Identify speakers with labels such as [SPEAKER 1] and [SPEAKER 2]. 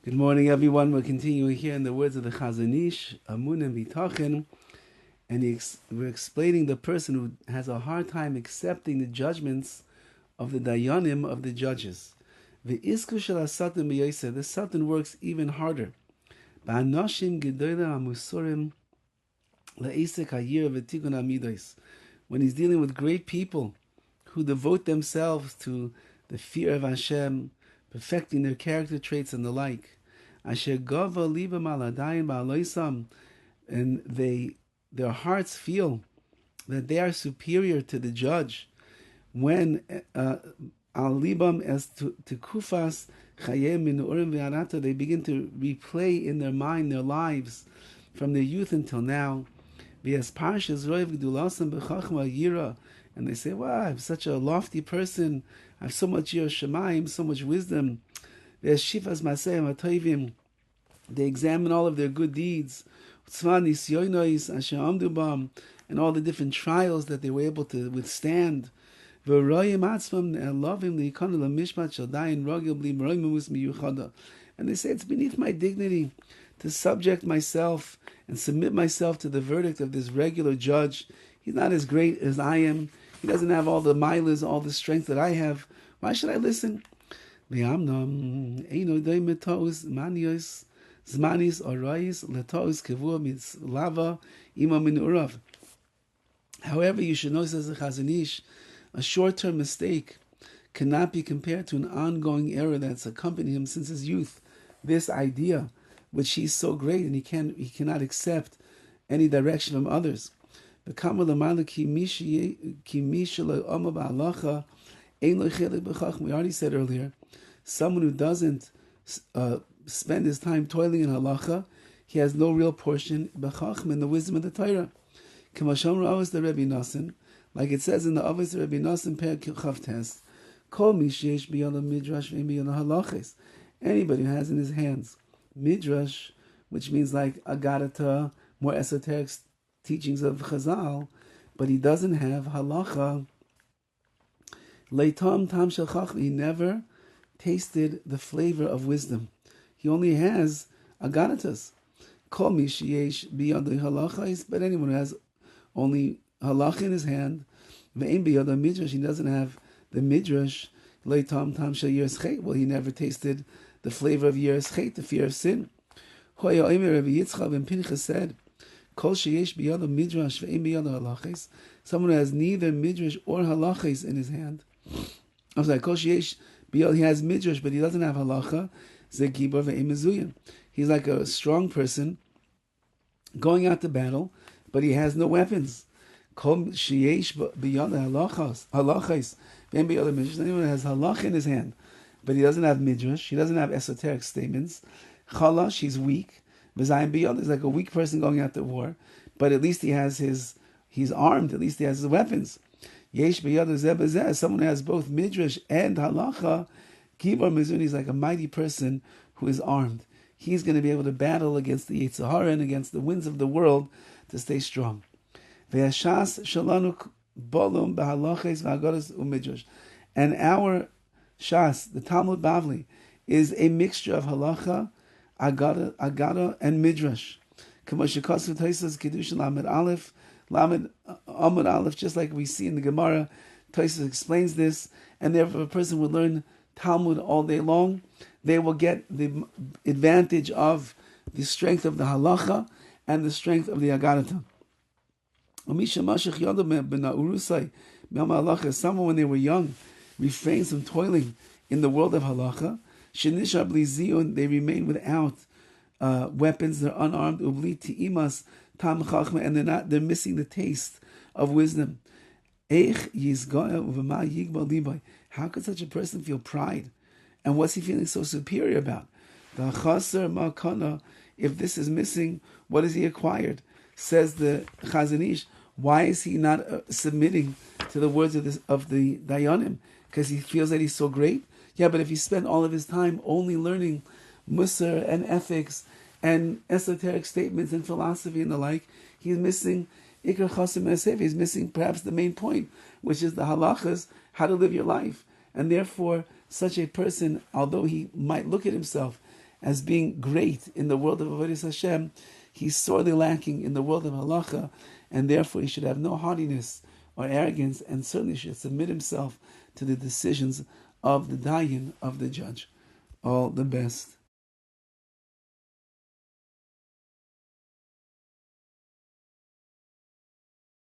[SPEAKER 1] Good morning, everyone. We're continuing here in the words of the Chazon Ish, Emunah and Bitachon, and we're explaining the person who has a hard time accepting the judgments of the Dayanim, of the judges. The Isku shel HaSatan b'Yoseh, the Satan works even harder. Ba'anoshim gedolah hamusorim le'isek hayir v'tikun hamidos. When he's dealing with great people who devote themselves to the fear of Hashem, perfecting their character traits and the like. Asher gava libam aladayim ba'aloisam, and their hearts feel that they are superior to the judge. When al libam as to kufas chayim min urim ve'arata, they begin to replay in their mind their lives from their youth until now. V'as parshas roiv gdulasam b'chachma yira, and they say, wow, I'm such a lofty person, I have so much yira shemayim, so much wisdom. They examine all of their good deeds, and all the different trials that they were able to withstand. And they say, it's beneath my dignity to subject myself and submit myself to the verdict of this regular judge. He's not as great as I am. He doesn't have all the milas, all the strength that I have. Why should I listen? However, you should know, says the Chazon Ish, a short-term mistake cannot be compared to an ongoing error that's accompanied him since his youth. This idea, which he's so great and he cannot accept any direction from others. We already said earlier, someone who doesn't spend his time toiling in halacha, he has no real portion in the wisdom of the Torah. The Rabbi Nassim, like it says in the Avos Rabbi Nassim Per Chav Tes, Kol Mishesh B'Yada Midrash V'B'Yada Halachos. Anybody who has in his hands Midrash, which means like Agadata, more esoteric teachings of Chazal, but he doesn't have halacha. Leitam tam shel chachma, he never tasted the flavor of wisdom. He only has agadatas. Kol mi sheyesh biyadei halachos, but anyone who has only halacha in his hand, ve'ein biyadei midrash, he doesn't have the midrash. Leitam tam shel yeres chet, well, he never tasted the flavor of yeres chet, the fear of sin. Hoya omer Rabbi Yitzchak ben Pinchas said, Kol sheyesh biyadei midrash ve'ein biyadei halachos, someone who has neither midrash or halachos in his hand. I was like, Kol sheyesh, he has midrash, but he doesn't have halacha. Zegibar ve'ein mezuyin. He's like a strong person going out to battle, but he has no weapons. Kol sheyesh biyad halachos ve'ein biyad midrash. Anyone has halacha in his hand, but he doesn't have midrash. He doesn't have esoteric statements. Chalash, he's weak. V'zayin biyad is like a weak person going out to war, but at least he's armed. At least he has his weapons. Yesh b'yad zeh b'zeh. Someone who has both midrash and halacha, Gibar Mizuni, is like a mighty person who is armed. He's going to be able to battle against the Yetzer Hara and against the winds of the world to stay strong. Ve'ashas shalanu bolum b'halachos v'agadas u'midrash. And our Shas, the Talmud Bavli, is a mixture of halacha, agada, and midrash. Kamashikasu Taisas Kedushin Lamed Aleph, Lamed Amud Aleph, just like we see in the Gemara. Taisas explains this, and therefore a person would learn Talmud all day long, they will get the advantage of the strength of the halacha and the strength of the agadata. Someone when they were young refrains from toiling in the world of halacha. They remain without weapons, they're unarmed, and they're missing the taste of wisdom. How could such a person feel pride? And what's he feeling so superior about? The chaser makana, if this is missing, what has he acquired? Says the Chazon Ish, why is he not submitting to the words of the Dayanim? Because he feels that he's so great? Yeah, but if he spent all of his time only learning Musar and ethics and esoteric statements and philosophy and the like, he's missing Ikar Chasim Esef. He's missing perhaps the main point, which is the halachas, how to live your life. And therefore, such a person, although he might look at himself as being great in the world of Avodas Hashem, he's sorely lacking in the world of halacha, and therefore he should have no haughtiness or arrogance, and certainly should submit himself to the decisions of the dayan, of the judge. All the best.